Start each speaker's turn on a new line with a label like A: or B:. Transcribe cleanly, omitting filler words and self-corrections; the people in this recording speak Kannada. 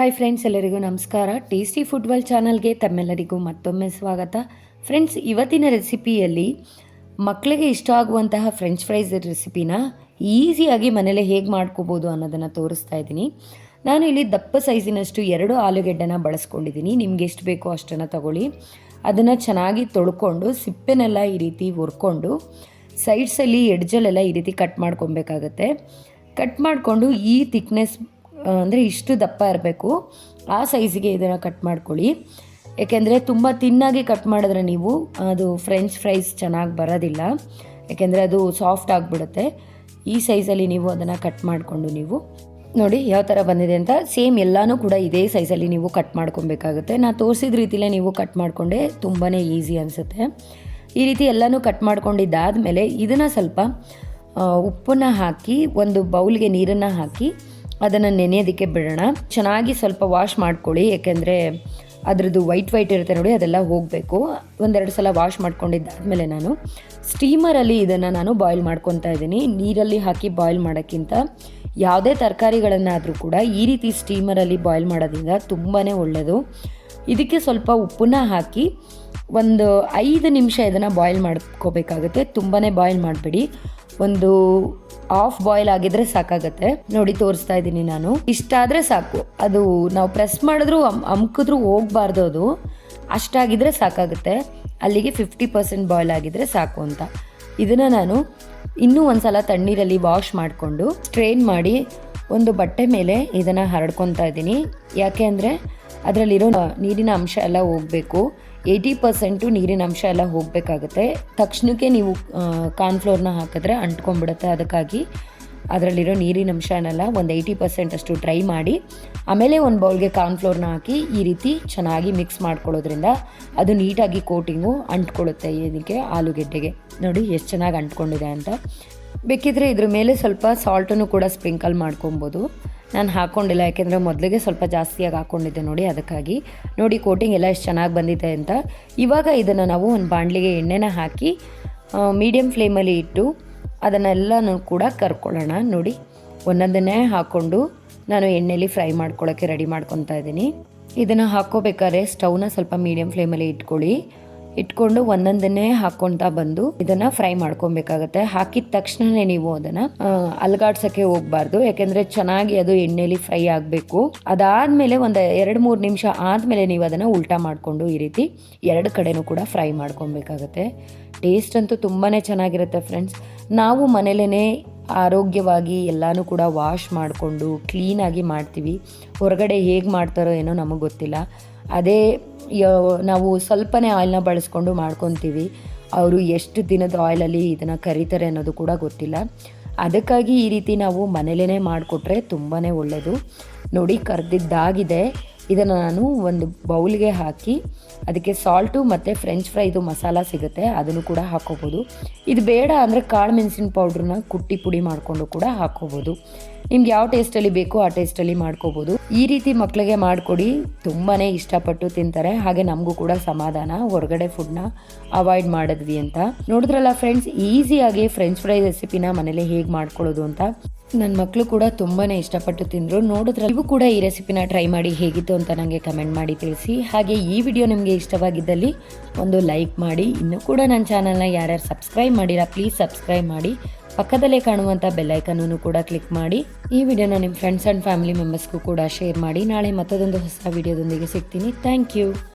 A: ಹಾಯ್ ಫ್ರೆಂಡ್ಸ್, ಎಲ್ಲರಿಗೂ ನಮಸ್ಕಾರ. ಟೇಸ್ಟಿ ಫುಡ್ ವರ್ಲ್ಡ್ ಚಾನಲ್ಗೆ ತಮ್ಮೆಲ್ಲರಿಗೂ ಮತ್ತೊಮ್ಮೆ ಸ್ವಾಗತ. ಫ್ರೆಂಡ್ಸ್, ಇವತ್ತಿನ ರೆಸಿಪಿಯಲ್ಲಿ ಮಕ್ಕಳಿಗೆ ಇಷ್ಟ ಆಗುವಂತಹ ಫ್ರೆಂಚ್ ಫ್ರೈಸ್ ರೆಸಿಪಿನ ಈಸಿಯಾಗಿ ಮನೇಲೆ ಹೇಗೆ ಮಾಡ್ಕೋಬೋದು ಅನ್ನೋದನ್ನು ತೋರಿಸ್ತಾ ಇದ್ದೀನಿ. ನಾನು ಇಲ್ಲಿ ದಪ್ಪ ಸೈಜಿನಷ್ಟು 2 ಆಲೂಗೆಡ್ಡೆನ ಬಳಸ್ಕೊಂಡಿದ್ದೀನಿ. ನಿಮ್ಗೆ ಎಷ್ಟು ಬೇಕೋ ಅಷ್ಟನ್ನು ತಗೊಳ್ಳಿ. ಅದನ್ನು ಚೆನ್ನಾಗಿ ತೊಳ್ಕೊಂಡು ಸಿಪ್ಪೆನೆಲ್ಲ ಈ ರೀತಿ ಹುರ್ಕೊಂಡು ಸೈಡ್ಸಲ್ಲಿ ಎಡ್ಜಲ್ಲೆಲ್ಲ ಈ ರೀತಿ ಕಟ್ ಮಾಡ್ಕೊಬೇಕಾಗತ್ತೆ. ಕಟ್ ಮಾಡಿಕೊಂಡು ಈ ಥಿಕ್ನೆಸ್ ಅಂದರೆ ಇಷ್ಟು ದಪ್ಪ ಇರಬೇಕು, ಆ ಸೈಜಿಗೆ ಇದನ್ನು ಕಟ್ ಮಾಡ್ಕೊಳ್ಳಿ. ಏಕೆಂದರೆ ತುಂಬ ತಿನ್ನಾಗಿ ಕಟ್ ಮಾಡಿದ್ರೆ ನೀವು ಅದು ಫ್ರೆಂಚ್ ಫ್ರೈಸ್ ಚೆನ್ನಾಗಿ ಬರೋದಿಲ್ಲ, ಏಕೆಂದರೆ ಅದು ಸಾಫ್ಟ್ ಆಗಿಬಿಡುತ್ತೆ. ಈ ಸೈಜಲ್ಲಿ ನೀವು ಅದನ್ನು ಕಟ್ ಮಾಡಿಕೊಂಡು ನೀವು ನೋಡಿ ಯಾವ ಥರ ಬಂದಿದೆ ಅಂತ. ಸೇಮ್ ಎಲ್ಲನೂ ಕೂಡ ಇದೇ ಸೈಜಲ್ಲಿ ನೀವು ಕಟ್ ಮಾಡ್ಕೊಬೇಕಾಗುತ್ತೆ. ನಾನು ತೋರಿಸಿದ ರೀತಿಲೇ ನೀವು ಕಟ್ ಮಾಡಿಕೊಂಡೆ ತುಂಬಾ ಈಸಿ ಅನಿಸುತ್ತೆ. ಈ ರೀತಿ ಎಲ್ಲನೂ ಕಟ್ ಮಾಡ್ಕೊಂಡಿದ್ದಾದಮೇಲೆ ಇದನ್ನು ಸ್ವಲ್ಪ ಉಪ್ಪನ್ನು ಹಾಕಿ ಒಂದು ಬೌಲ್ಗೆ ನೀರನ್ನು ಹಾಕಿ ಅದನ್ನು ನೆನೆಯೋದಕ್ಕೆ ಬಿಡೋಣ. ಚೆನ್ನಾಗಿ ಸ್ವಲ್ಪ ವಾಶ್ ಮಾಡ್ಕೊಳ್ಳಿ, ಏಕೆಂದರೆ ಅದರದ್ದು ವೈಟ್ ಇರುತ್ತೆ ನೋಡಿ, ಅದೆಲ್ಲ ಹೋಗಬೇಕು. ಒಂದೆರಡು ಸಲ ವಾಶ್ ಮಾಡ್ಕೊಂಡಿದ್ದಾದಮೇಲೆ ನಾನು ಸ್ಟೀಮರಲ್ಲಿ ಇದನ್ನು ನಾನು ಬಾಯ್ಲ್ ಮಾಡ್ಕೊತಾ ಇದ್ದೀನಿ. ನೀರಲ್ಲಿ ಹಾಕಿ ಬಾಯ್ಲ್ ಮಾಡೋಕ್ಕಿಂತ ಯಾವುದೇ ತರಕಾರಿಗಳನ್ನಾದರೂ ಕೂಡ ಈ ರೀತಿ ಸ್ಟೀಮರಲ್ಲಿ ಬಾಯ್ಲ್ ಮಾಡೋದ್ರಿಂದ ತುಂಬಾ ಒಳ್ಳೆಯದು. ಇದಕ್ಕೆ ಸ್ವಲ್ಪ ಉಪ್ಪನ್ನ ಹಾಕಿ ಒಂದು 5 ನಿಮಿಷ ಇದನ್ನು ಬಾಯ್ಲ್ ಮಾಡ್ಕೋಬೇಕಾಗುತ್ತೆ. ತುಂಬಾ ಬಾಯ್ಲ್ ಮಾಡಬೇಡಿ, ಒಂದು ಹಾಫ್ ಬಾಯ್ಲ್ ಆಗಿದ್ರೆ ಸಾಕಾಗತ್ತೆ. ನೋಡಿ ತೋರಿಸ್ತಾ ಇದ್ದೀನಿ ನಾನು. ಇಷ್ಟಾದರೆ ಸಾಕು, ಅದು ನಾವು ಪ್ರೆಸ್ ಮಾಡಿದ್ರೂ ಅಮ್ಕಿದ್ರೂ ಹೋಗಬಾರ್ದು, ಅದು ಅಷ್ಟಾಗಿದ್ರೆ ಸಾಕಾಗುತ್ತೆ. ಅಲ್ಲಿಗೆ 50% ಬಾಯ್ಲ್ ಆಗಿದ್ರೆ ಸಾಕು ಅಂತ. ಇದನ್ನು ನಾನು ಇನ್ನೂ ಒಂದು ಸಲ ತಣ್ಣೀರಲ್ಲಿ ವಾಶ್ ಮಾಡಿಕೊಂಡು ಸ್ಟ್ರೈನ್ ಮಾಡಿ ಒಂದು ಬಟ್ಟೆ ಮೇಲೆ ಇದನ್ನು ಹರಡ್ಕೊತಾ ಇದ್ದೀನಿ. ಯಾಕೆ ಅಂದರೆ ಅದರಲ್ಲಿರೋ ನೀರಿನ ಅಂಶ ಎಲ್ಲ ಹೋಗಬೇಕು. 80% ನೀರಿನ ಅಂಶ ಎಲ್ಲ ಹೋಗಬೇಕಾಗುತ್ತೆ. ತಕ್ಷಣಕ್ಕೆ ನೀವು ಕಾರ್ನ್ಫ್ಲೋರ್ನ ಹಾಕಿದ್ರೆ ಅಂಟ್ಕೊಂಡ್ಬಿಡುತ್ತೆ. ಅದಕ್ಕಾಗಿ ಅದರಲ್ಲಿರೋ ನೀರಿನ ಅಂಶನೆಲ್ಲ ಒಂದು 80% ಅಷ್ಟು ಡ್ರೈ ಮಾಡಿ ಆಮೇಲೆ ಒಂದು ಬೌಲ್ಗೆ ಕಾರ್ನ್ಫ್ಲೋರ್ನ ಹಾಕಿ ಈ ರೀತಿ ಚೆನ್ನಾಗಿ ಮಿಕ್ಸ್ ಮಾಡ್ಕೊಳ್ಳೋದ್ರಿಂದ ಅದು ನೀಟಾಗಿ ಕೋಟಿಂಗು ಅಂಟ್ಕೊಳ್ಳುತ್ತೆ. ಇದಕ್ಕೆ ಆಲೂಗೆಡ್ಡೆಗೆ ನೋಡಿ ಎಷ್ಟು ಚೆನ್ನಾಗಿ ಅಂಟ್ಕೊಂಡಿದೆ ಅಂತ. ಬೇಕಿದ್ರೆ ಇದ್ರ ಮೇಲೆ ಸ್ವಲ್ಪ ಸಾಲ್ಟನ್ನು ಕೂಡ ಸ್ಪ್ರಿಂಕಲ್ ಮಾಡ್ಕೊಬೋದು. ನಾನು ಹಾಕ್ಕೊಂಡಿಲ್ಲ, ಯಾಕೆಂದರೆ ಮೊದಲಿಗೆ ಸ್ವಲ್ಪ ಜಾಸ್ತಿಯಾಗಿ ಹಾಕ್ಕೊಂಡಿದ್ದೆ ನೋಡಿ, ಅದಕ್ಕಾಗಿ. ನೋಡಿ ಕೋಟಿಂಗ್ ಎಲ್ಲ ಎಷ್ಟು ಚೆನ್ನಾಗಿ ಬಂದಿದೆ ಅಂತ. ಇವಾಗ ಇದನ್ನು ನಾವು ಒಂದು ಬಾಣಲಿಗೆ ಎಣ್ಣೆನ ಹಾಕಿ ಮೀಡಿಯಮ್ ಫ್ಲೇಮಲ್ಲಿ ಇಟ್ಟು ಅದನ್ನೆಲ್ಲನೂ ಕೂಡ ಕರ್ಕೊಳ್ಳೋಣ. ನೋಡಿ ಒಂದೊಂದನ್ನೇ ಹಾಕ್ಕೊಂಡು ನಾನು ಎಣ್ಣೆಯಲ್ಲಿ ಫ್ರೈ ಮಾಡ್ಕೊಳ್ಳೋಕ್ಕೆ ರೆಡಿ ಮಾಡ್ಕೊತಾ ಇದ್ದೀನಿ. ಇದನ್ನು ಹಾಕ್ಕೋಬೇಕಾದ್ರೆ ಸ್ಟವ್ನ ಸ್ವಲ್ಪ ಮೀಡಿಯಮ್ ಫ್ಲೇಮಲ್ಲಿ ಇಟ್ಕೊಂಡು ಒಂದೊಂದನ್ನೇ ಹಾಕ್ಕೊತಾ ಬಂದು ಇದನ್ನು ಫ್ರೈ ಮಾಡ್ಕೊಬೇಕಾಗತ್ತೆ. ಹಾಕಿದ ತಕ್ಷಣವೇ ನೀವು ಅದನ್ನು ಅಲಗಾಡ್ಸೋಕ್ಕೆ ಹೋಗಬಾರ್ದು, ಯಾಕೆಂದರೆ ಚೆನ್ನಾಗಿ ಅದು ಎಣ್ಣೆಯಲ್ಲಿ ಫ್ರೈ ಆಗಬೇಕು. ಅದಾದಮೇಲೆ ಒಂದು 2-3 ನಿಮಿಷ ಆದಮೇಲೆ ನೀವು ಅದನ್ನು ಉಲ್ಟಾ ಮಾಡಿಕೊಂಡು ಈ ರೀತಿ 2 ಕಡೆನೂ ಕೂಡ ಫ್ರೈ ಮಾಡ್ಕೊಬೇಕಾಗತ್ತೆ. ಟೇಸ್ಟ್ ಅಂತೂ ತುಂಬಾ ಚೆನ್ನಾಗಿರುತ್ತೆ ಫ್ರೆಂಡ್ಸ್. ನಾವು ಮನೇಲೇ ಆರೋಗ್ಯವಾಗಿ ಎಲ್ಲನೂ ಕೂಡ ವಾಶ್ ಮಾಡಿಕೊಂಡು ಕ್ಲೀನಾಗಿ ಮಾಡ್ತೀವಿ. ಹೊರಗಡೆ ಹೇಗೆ ಮಾಡ್ತಾರೋ ಏನೋ ನಮಗೆ ಗೊತ್ತಿಲ್ಲ. ಅದೇ ನಾವು ಸ್ವಲ್ಪನೇ ಆಯಿಲ್ನ ಬಳಸ್ಕೊಂಡು ಮಾಡ್ಕೊತೀವಿ. ಅವರು ಎಷ್ಟು ದಿನದ ಆಯಿಲಲ್ಲಿ ಇದನ್ನು ಕರೀತಾರೆ ಅನ್ನೋದು ಕೂಡ ಗೊತ್ತಿಲ್ಲ. ಅದಕ್ಕಾಗಿ ಈ ರೀತಿ ನಾವು ಮನೇಲೇ ಮಾಡಿಕೊಟ್ರೆ ತುಂಬಾ ಒಳ್ಳೆಯದು. ನೋಡಿ ಕರ್ದಿದ್ದಾಗಿದೆ. ಇದನ್ನು ನಾನು ಒಂದು ಬೌಲ್ಗೆ ಹಾಕಿ ಅದಕ್ಕೆ ಸಾಲ್ಟು ಮತ್ತು ಫ್ರೆಂಚ್ ಫ್ರೈದು ಮಸಾಲ ಸಿಗುತ್ತೆ, ಅದನ್ನು ಕೂಡ ಹಾಕ್ಕೋಬೋದು. ಇದು ಬೇಡ ಅಂದರೆ ಕಾಳು ಮೆಣಸಿನ ಪೌಡ್ರನ್ನ ಕುಟ್ಟಿ ಪುಡಿ ಮಾಡಿಕೊಂಡು ಕೂಡ ಹಾಕ್ಕೋಬೋದು. ನಿಮ್ಗೆ ಯಾವ ಟೇಸ್ಟಲ್ಲಿ ಬೇಕೋ ಆ ಟೇಸ್ಟಲ್ಲಿ ಮಾಡ್ಕೋಬೋದು. ಈ ರೀತಿ ಮಕ್ಕಳಿಗೆ ಮಾಡಿಕೊಡಿ, ತುಂಬಾ ಇಷ್ಟಪಟ್ಟು ತಿಂತಾರೆ. ಹಾಗೆ ನಮಗೂ ಕೂಡ ಸಮಾಧಾನ, ಹೊರಗಡೆ ಫುಡ್ನ ಅವಾಯ್ಡ್ ಮಾಡಿದ್ವಿ ಅಂತ. ನೋಡಿದ್ರಲ್ಲ ಫ್ರೆಂಡ್ಸ್, ಈಸಿಯಾಗಿ ಫ್ರೆಂಚ್ ಫ್ರೈ ರೆಸಿಪಿನ ಮನೇಲಿ ಹೇಗೆ ಮಾಡ್ಕೊಳ್ಳೋದು ಅಂತ. ನನ್ನ ಮಕ್ಕಳು ಕೂಡ ತುಂಬಾ ಇಷ್ಟಪಟ್ಟು ತಿಂದರು. ನೋಡಿದ್ರೆ ನೀವು ಕೂಡ ಈ ರೆಸಿಪಿನ ಟ್ರೈ ಮಾಡಿ ಹೇಗಿತ್ತು ಅಂತ ನನಗೆ ಕಮೆಂಟ್ ಮಾಡಿ ತಿಳಿಸಿ. ಹಾಗೆ ಈ ವಿಡಿಯೋ ನಿಮಗೆ ಇಷ್ಟವಾಗಿದ್ದಲ್ಲಿ ಒಂದು ಲೈಕ್ ಮಾಡಿ. ಇನ್ನೂ ಕೂಡ ನನ್ನ ಚಾನಲ್ನ ಯಾರ್ಯಾರು ಸಬ್ಸ್ಕ್ರೈಬ್ ಮಾಡಿಲ್ಲ ಪ್ಲೀಸ್ ಸಬ್ಸ್ಕ್ರೈಬ್ ಮಾಡಿ. ಪಕ್ಕದಲ್ಲೇ ಕಾಣುವಂಥ ಬೆಲ್ಲೈಕನ್ನೂ ಕೂಡ ಕ್ಲಿಕ್ ಮಾಡಿ. ಈ ವಿಡಿಯೋನ ನಿಮ್ಮ ಫ್ರೆಂಡ್ಸ್ ಆ್ಯಂಡ್ ಫ್ಯಾಮಿಲಿ ಮೆಂಬರ್ಸ್ಗೂ ಕೂಡ ಶೇರ್ ಮಾಡಿ. ನಾಳೆ ಮತ್ತೊಂದು ಹೊಸ ವಿಡಿಯೋದೊಂದಿಗೆ ಸಿಗ್ತೀನಿ. Thank you.